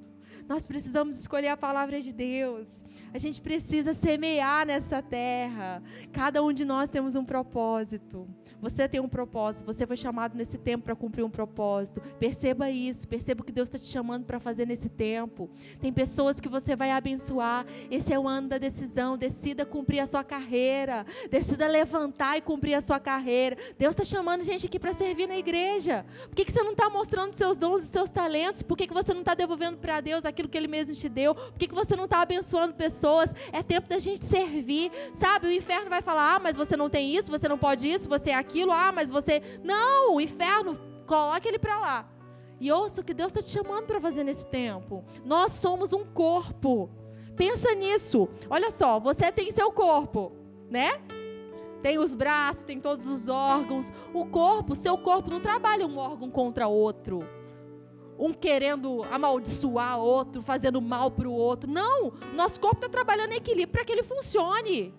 Nós precisamos escolher a palavra de Deus. A gente precisa semear nessa terra. Cada um de nós temos um propósito. Você tem um propósito. Você foi chamado nesse tempo para cumprir um propósito. Perceba isso. Perceba o que Deus está te chamando para fazer nesse tempo. Tem pessoas que você vai abençoar. Esse é o ano da decisão. Decida cumprir a sua carreira. Decida levantar e cumprir a sua carreira. Deus está chamando gente aqui para servir na igreja. Por que você não está mostrando seus dons e seus talentos? Por que você não está devolvendo para Deus aquilo que Ele mesmo te deu? Por que você não está abençoando pessoas? É tempo da gente servir, sabe? O inferno vai falar, mas você não tem isso, você não pode isso, você é aquilo, mas você... Não, o inferno, coloque ele para lá. E ouça o que Deus está te chamando para fazer nesse tempo. Nós somos um corpo. Pensa nisso. Olha só, você tem seu corpo, né? Tem os braços, tem todos os órgãos. O corpo, seu corpo não trabalha um órgão contra outro. Um querendo amaldiçoar outro, fazendo mal para o outro. Não, nosso corpo está trabalhando em equilíbrio para que ele funcione.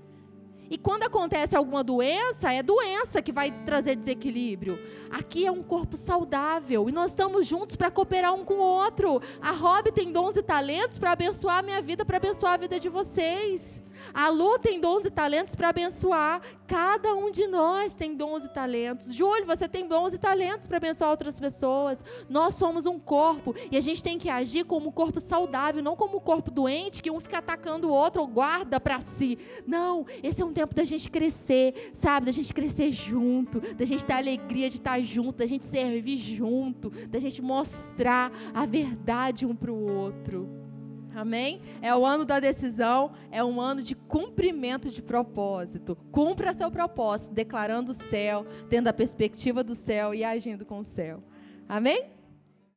E quando acontece alguma doença, é doença que vai trazer desequilíbrio. Aqui é um corpo saudável e nós estamos juntos para cooperar um com o outro. A Rob tem dons e talentos para abençoar a minha vida, para abençoar a vida de vocês. A Lu tem dons e talentos para abençoar. Cada um de nós tem dons e talentos. Júlio, você tem dons e talentos para abençoar outras pessoas. Nós somos um corpo e a gente tem que agir como um corpo saudável, não como um corpo doente que um fica atacando o outro ou guarda para si. Não, esse é um tempo da gente crescer, sabe? Da gente crescer junto, da gente ter a alegria de estar junto, da gente servir junto, da gente mostrar a verdade um para o outro. Amém? É o ano da decisão, é um ano de cumprimento de propósito. Cumpra seu propósito, declarando o céu, tendo a perspectiva do céu e agindo com o céu. Amém?